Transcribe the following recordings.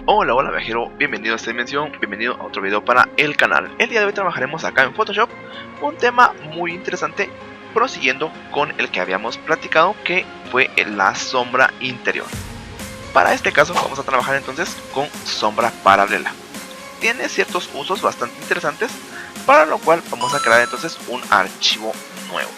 Hola, hola viajero, bienvenido a esta dimensión, bienvenido a otro video para el canal. El día de hoy trabajaremos acá en Photoshop un tema muy interesante, prosiguiendo con el que habíamos platicado, que fue la sombra interior. Para este caso vamos a trabajar entonces con sombra paralela. Tiene ciertos usos bastante interesantes, para lo cual vamos a crear entonces un archivo nuevo.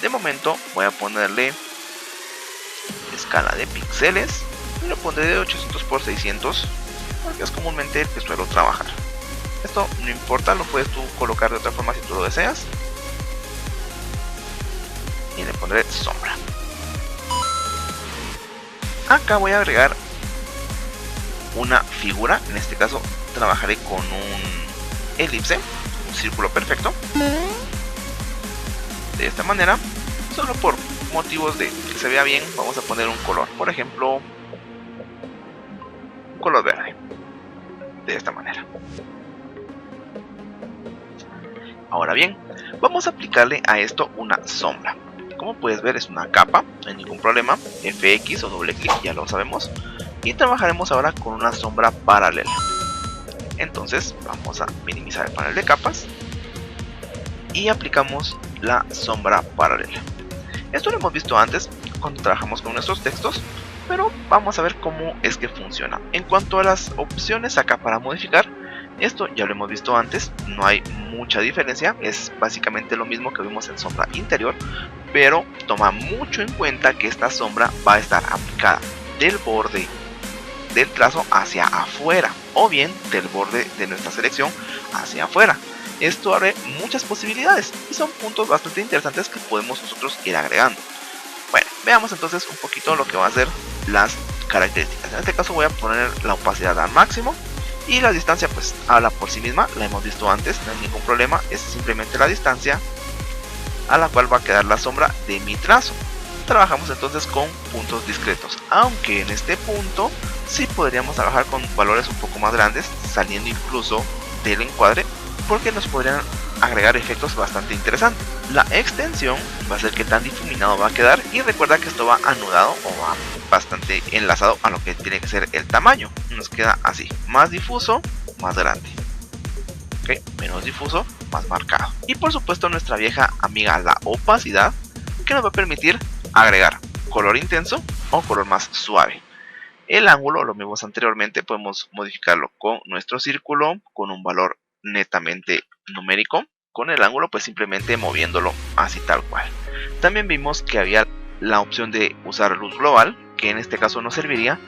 De momento voy a ponerle escala de píxeles. Y lo pondré de 800 por 600 porque es comúnmente el que suelo trabajar. Esto no importa, lo puedes tú colocar de otra forma si tú lo deseas. Y le pondré sombra. Acá voy a agregar una figura. En este caso trabajaré con un elipse, un círculo perfecto. De esta manera, solo por motivos de que se vea bien, vamos a poner un color. Por ejemplo, color verde, de esta manera. Ahora bien, vamos a aplicarle a esto una sombra. Como puedes ver, es una capa, no hay ningún problema. FX o doble clic, ya lo sabemos. Y trabajaremos ahora con una sombra paralela. Entonces vamos a minimizar el panel de capas y aplicamos la sombra paralela. Esto lo hemos visto antes cuando trabajamos con nuestros textos, pero vamos a ver cómo es que funciona. En cuanto a las opciones acá para modificar, esto ya lo hemos visto antes, no hay mucha diferencia, es básicamente lo mismo que vimos en sombra interior, pero toma mucho en cuenta que esta sombra va a estar aplicada del borde del trazo hacia afuera, o bien del borde de nuestra selección hacia afuera. Esto abre muchas posibilidades y son puntos bastante interesantes que podemos nosotros ir agregando. Bueno, veamos entonces un poquito lo que va a ser las características. En este caso voy a poner la opacidad al máximo y la distancia pues habla por sí misma, la hemos visto antes, no hay ningún problema, es simplemente la distancia a la cual va a quedar la sombra de mi trazo. Trabajamos entonces con puntos discretos, aunque en este punto sí podríamos trabajar con valores un poco más grandes, saliendo incluso del encuadre, porque nos podrían agregar efectos bastante interesantes. La extensión va a ser que tan difuminado va a quedar, y recuerda que esto va anudado o va bastante enlazado a lo que tiene que ser el tamaño. Nos queda así, más difuso, más grande, ¿okay? Menos difuso, más marcado. Y por supuesto nuestra vieja amiga la opacidad, que nos va a permitir agregar color intenso o color más suave. El ángulo, lo vimos anteriormente, podemos modificarlo con nuestro círculo, con un valor netamente numérico. Con el ángulo pues simplemente moviéndolo así tal cual. También vimos que había la opción de usar luz global, que en este caso nos serviría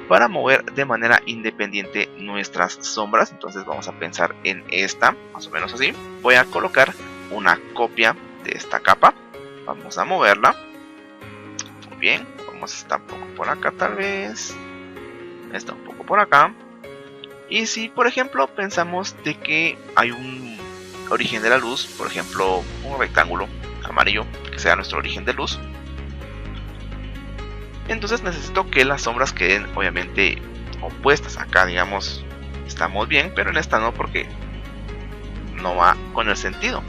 para mover de manera independiente nuestras sombras. Entonces vamos a pensar en esta, más o menos así. Voy a colocar una copia de esta capa, vamos a moverla. Muy bien, vamos a estar un poco por acá tal vez, está un poco por acá. Y si por ejemplo pensamos de que hay un origen de la luz, por ejemplo un rectángulo amarillo que sea nuestro origen de luz, entonces necesito que las sombras queden obviamente opuestas. Acá digamos estamos bien, pero en esta no, porque no va con el sentido.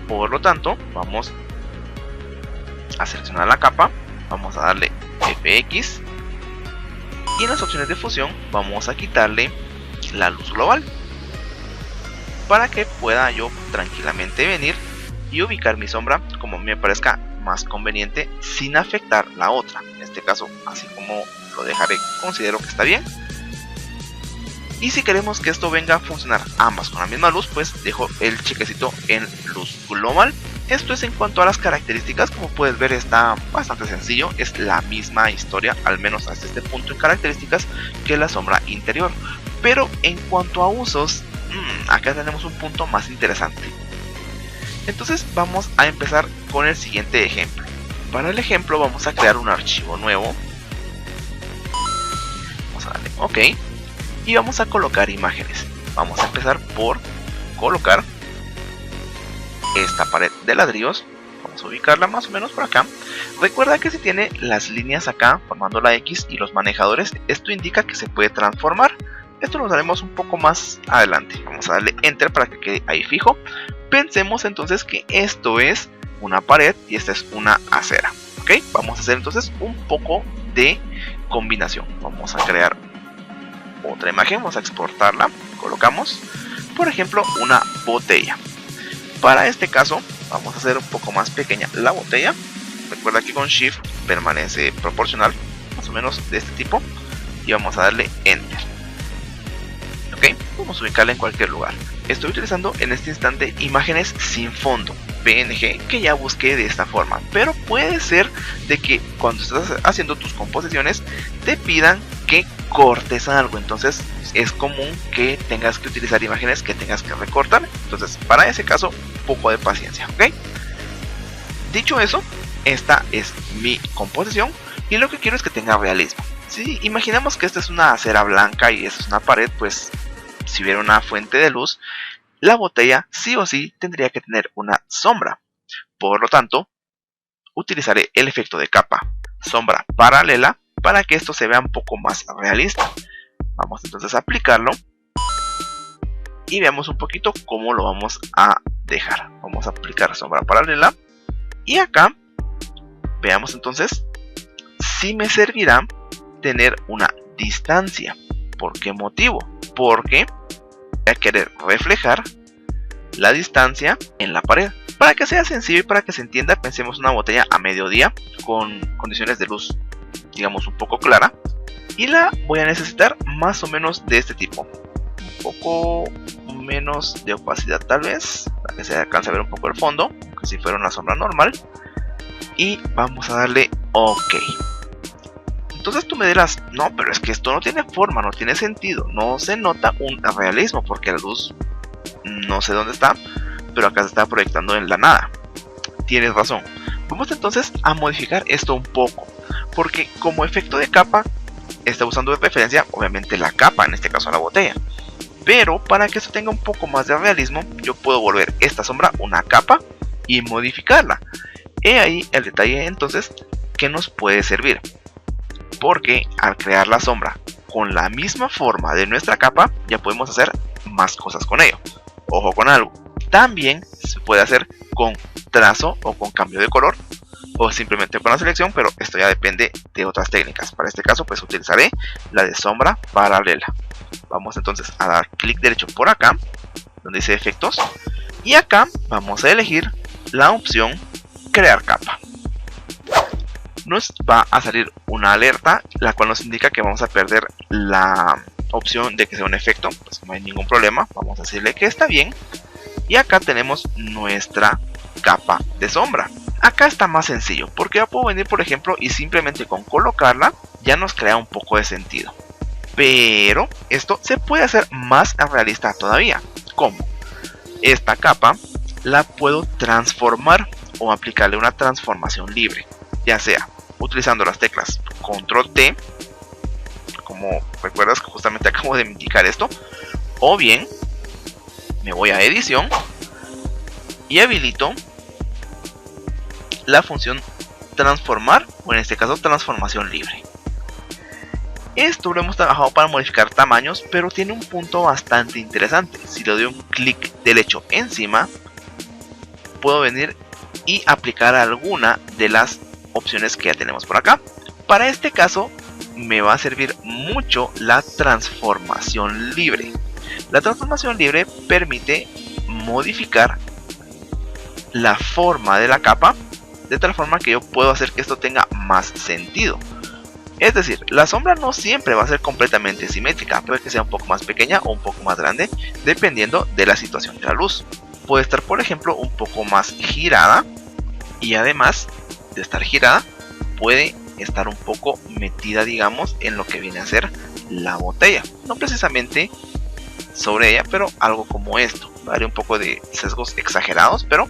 Por lo tanto vamos a seleccionar la capa, vamos a darle FX y en las opciones de fusión vamos a quitarle la luz global para que pueda yo tranquilamente venir y ubicar mi sombra como me parezca más conveniente sin afectar la otra. En este caso, así como lo dejaré, considero que está bien. Y si queremos que esto venga a funcionar ambas con la misma luz, pues dejo el chequecito en luz global. Esto es en cuanto a las características. Como puedes ver, está bastante sencillo, es la misma historia, al menos hasta este punto en características, que la sombra interior. Pero en cuanto a usos, acá tenemos un punto más interesante. Entonces vamos a empezar con el siguiente ejemplo. Para el ejemplo vamos a crear un archivo nuevo. Vamos a darle OK. Y vamos a colocar imágenes. Vamos a empezar por colocar esta pared de ladrillos. Vamos a ubicarla más o menos por acá. Recuerda que si tiene las líneas acá formando la X y los manejadores, esto indica que se puede transformar. Esto lo haremos un poco más adelante. Vamos a darle Enter para que quede ahí fijo. Pensemos entonces que esto es una pared y esta es una acera. ¿Ok? Vamos a hacer entonces un poco de combinación. Vamos a crear otra imagen, vamos a exportarla, colocamos, por ejemplo, una botella. Para este caso, vamos a hacer un poco más pequeña la botella. Recuerda que con Shift permanece proporcional, más o menos de este tipo, y vamos a darle Enter. Ok, vamos a ubicarla en cualquier lugar. Estoy utilizando en este instante imágenes sin fondo, PNG, que ya busqué de esta forma, pero puede ser de que cuando estás haciendo tus composiciones te pidan que cortes algo, entonces es común que tengas que utilizar imágenes que tengas que recortar. Entonces para ese caso, un poco de paciencia, ¿ok? Dicho eso, esta es mi composición y lo que quiero es que tenga realismo. Si imaginamos que esta es una acera blanca y esta es una pared, pues si hubiera una fuente de luz, la botella sí o sí tendría que tener una sombra. Por lo tanto, utilizaré el efecto de capa sombra paralela para que esto se vea un poco más realista. Vamos entonces a aplicarlo y veamos un poquito cómo lo vamos a dejar. Vamos a aplicar sombra paralela y acá veamos entonces si me servirá tener una distancia. ¿Por qué motivo? Porque voy a querer reflejar la distancia en la pared. Para que sea sencillo y para que se entienda, pensemos una botella a mediodía con condiciones de luz, digamos, un poco clara. Y la voy a necesitar más o menos de este tipo. Un poco menos de opacidad tal vez, para que se alcance a ver un poco el fondo, como si fuera una sombra normal. Y vamos a darle OK. Entonces tú me dirás, no, pero es que esto no tiene forma, no tiene sentido, no se nota un realismo porque la luz no sé dónde está, pero acá se está proyectando en la nada. Tienes razón. Vamos entonces a modificar esto un poco, porque como efecto de capa está usando de preferencia obviamente la capa, en este caso la botella. Pero para que esto tenga un poco más de realismo, yo puedo volver esta sombra una capa y modificarla. He ahí el detalle entonces que nos puede servir, porque al crear la sombra con la misma forma de nuestra capa ya podemos hacer más cosas con ello. Ojo con algo, también se puede hacer con trazo o con cambio de color o simplemente con la selección, pero esto ya depende de otras técnicas. Para este caso pues utilizaré la de sombra paralela. Vamos entonces a dar clic derecho por acá donde dice efectos y acá vamos a elegir la opción crear capa. Nos va a salir una alerta la cual nos indica que vamos a perder la opción de que sea un efecto. Pues no hay ningún problema, vamos a decirle que está bien y acá tenemos nuestra capa de sombra. Acá está más sencillo porque ya puedo venir por ejemplo y simplemente con colocarla ya nos crea un poco de sentido, pero esto se puede hacer más realista todavía. ¿Cómo? Esta capa la puedo transformar o aplicarle una transformación libre, ya sea utilizando las teclas control T, como recuerdas que justamente acabo de indicar esto, o bien me voy a edición y habilito la función transformar, o en este caso transformación libre. Esto lo hemos trabajado para modificar tamaños, pero tiene un punto bastante interesante. Si le doy un clic derecho encima, puedo venir y aplicar alguna de las opciones que ya tenemos por acá. Para este caso me va a servir mucho la transformación libre. La transformación libre permite modificar la forma de la capa de tal forma que yo puedo hacer que esto tenga más sentido. Es decir, la sombra no siempre va a ser completamente simétrica, puede que sea un poco más pequeña o un poco más grande dependiendo de la situación de la luz. Puede estar por ejemplo un poco más girada y además de estar girada puede estar un poco metida, digamos, en lo que viene a ser la botella, no precisamente sobre ella, pero algo como esto. Daré un poco de sesgos exagerados, pero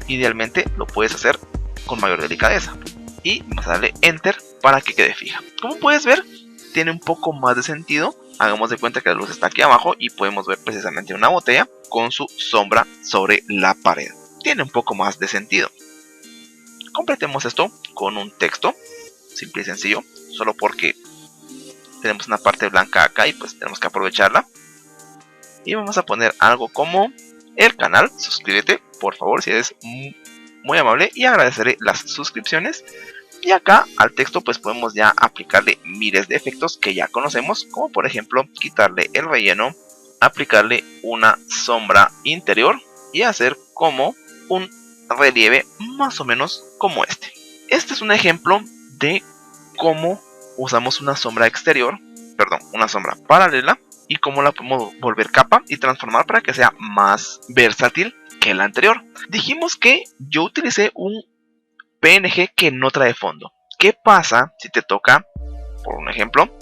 idealmente lo puedes hacer con mayor delicadeza y vamos a darle enter para que quede fija. Como puedes ver, tiene un poco más de sentido. Hagamos de cuenta que la luz está aquí abajo y podemos ver precisamente una botella con su sombra sobre la pared. Tiene un poco más de sentido. Completemos esto con un texto simple y sencillo, solo porque tenemos una parte blanca acá y pues tenemos que aprovecharla. Y vamos a poner algo como el canal, suscríbete por favor si eres muy amable, y agradeceré las suscripciones Y acá al texto pues podemos ya aplicarle miles de efectos que ya conocemos, como por ejemplo quitarle el relleno, aplicarle una sombra interior y hacer como un relieve más o menos como este. Este es un ejemplo de cómo usamos una sombra exterior, perdón, una sombra paralela, y cómo la podemos volver capa y transformar para que sea más versátil que la anterior. Dijimos que yo utilicé un PNG que no trae fondo. ¿Qué pasa si te toca, por un ejemplo,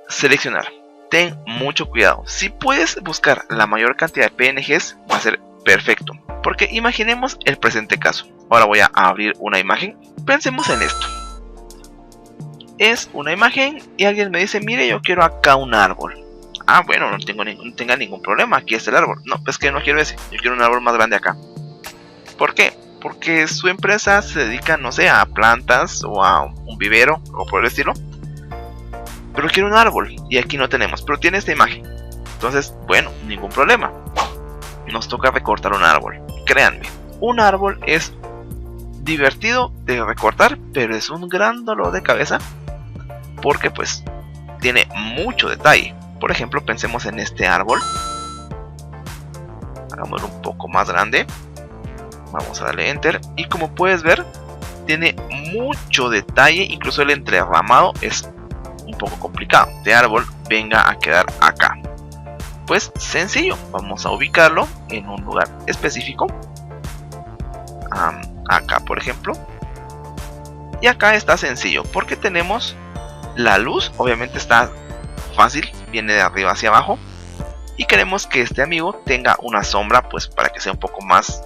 seleccionar? Ten mucho cuidado. Si puedes buscar la mayor cantidad de PNGs, va a ser perfecto. Porque imaginemos el presente caso. Ahora voy a abrir una imagen. Pensemos en esto. Es una imagen y alguien me dice, mire, yo quiero acá un árbol. Ah, bueno, no tenga ningún problema. Aquí está el árbol. No, es que no quiero ese. Yo quiero un árbol más grande acá. ¿Por qué? Porque su empresa se dedica, no sé, a plantas o a un vivero o por el estilo. Pero quiero un árbol y aquí no tenemos, pero tiene esta imagen. Entonces, bueno, ningún problema. Nos toca recortar un árbol. Créanme, un árbol es divertido de recortar, pero es un gran dolor de cabeza porque pues tiene mucho detalle. Por ejemplo, pensemos en este árbol. Hagámoslo un poco más grande. Vamos a darle enter y como puedes ver tiene mucho detalle, incluso el entrerramado es un poco complicado. Este árbol venga a quedar acá. Pues sencillo, vamos a ubicarlo en un lugar específico. Acá por ejemplo. Y acá está sencillo porque tenemos la luz, obviamente está fácil, viene de arriba hacia abajo. Y queremos que este amigo tenga una sombra pues para que sea un poco más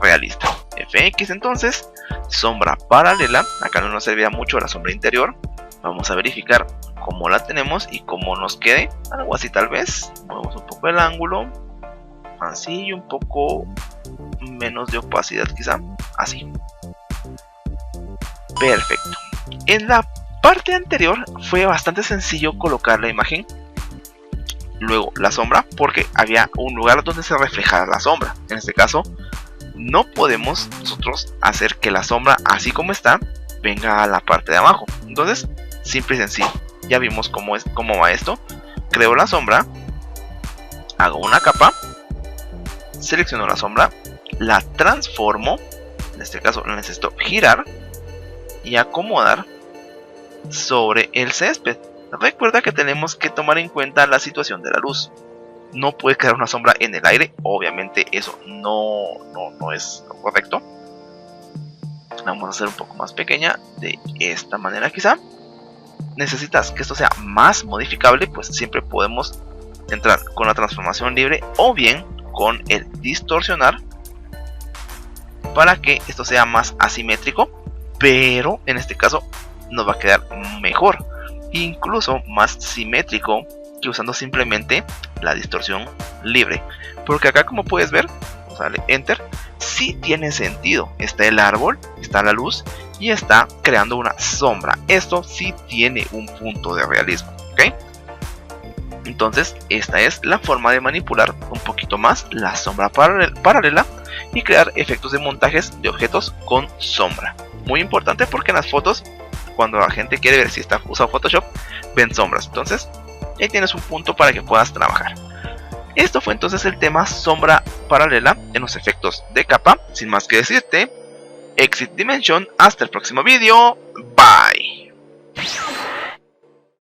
realista. FX entonces, sombra paralela. Acá no nos servirá mucho la sombra interior. Vamos a verificar cómo la tenemos y cómo nos quede. Algo así tal vez. Movemos un poco el ángulo. Así y un poco menos de opacidad quizá. Así. Perfecto. En la parte anterior fue bastante sencillo colocar la imagen. Luego la sombra porque había un lugar donde se reflejara la sombra. En este caso no podemos nosotros hacer que la sombra así como está venga a la parte de abajo. Entonces simple y sencillo, ya vimos cómo va esto. Creo la sombra, hago una capa, selecciono la sombra, la transformo, en este caso la necesito girar y acomodar sobre el césped. Recuerda que tenemos que tomar en cuenta la situación de la luz. No puede quedar una sombra en el aire, obviamente eso no es lo correcto. La vamos a hacer un poco más pequeña, de esta manera quizá. Necesitas que esto sea más modificable, pues siempre podemos entrar con la transformación libre o bien con el distorsionar para que esto sea más asimétrico, pero en este caso nos va a quedar mejor, incluso más simétrico que usando simplemente la distorsión libre, porque acá como puedes ver, vamos a darle enter, sí tiene sentido, está el árbol, está la luz y está creando una sombra. Esto sí tiene un punto de realismo, ¿ok? Entonces esta es la forma de manipular un poquito más la sombra paralela y crear efectos de montajes de objetos con sombra. Muy importante porque en las fotos, cuando la gente quiere ver si está usando Photoshop, ven sombras. Entonces ahí tienes un punto para que puedas trabajar. Esto fue entonces el tema sombra paralela en los efectos de capa. Sin más que decirte, Exit Dimension, hasta el próximo vídeo, bye.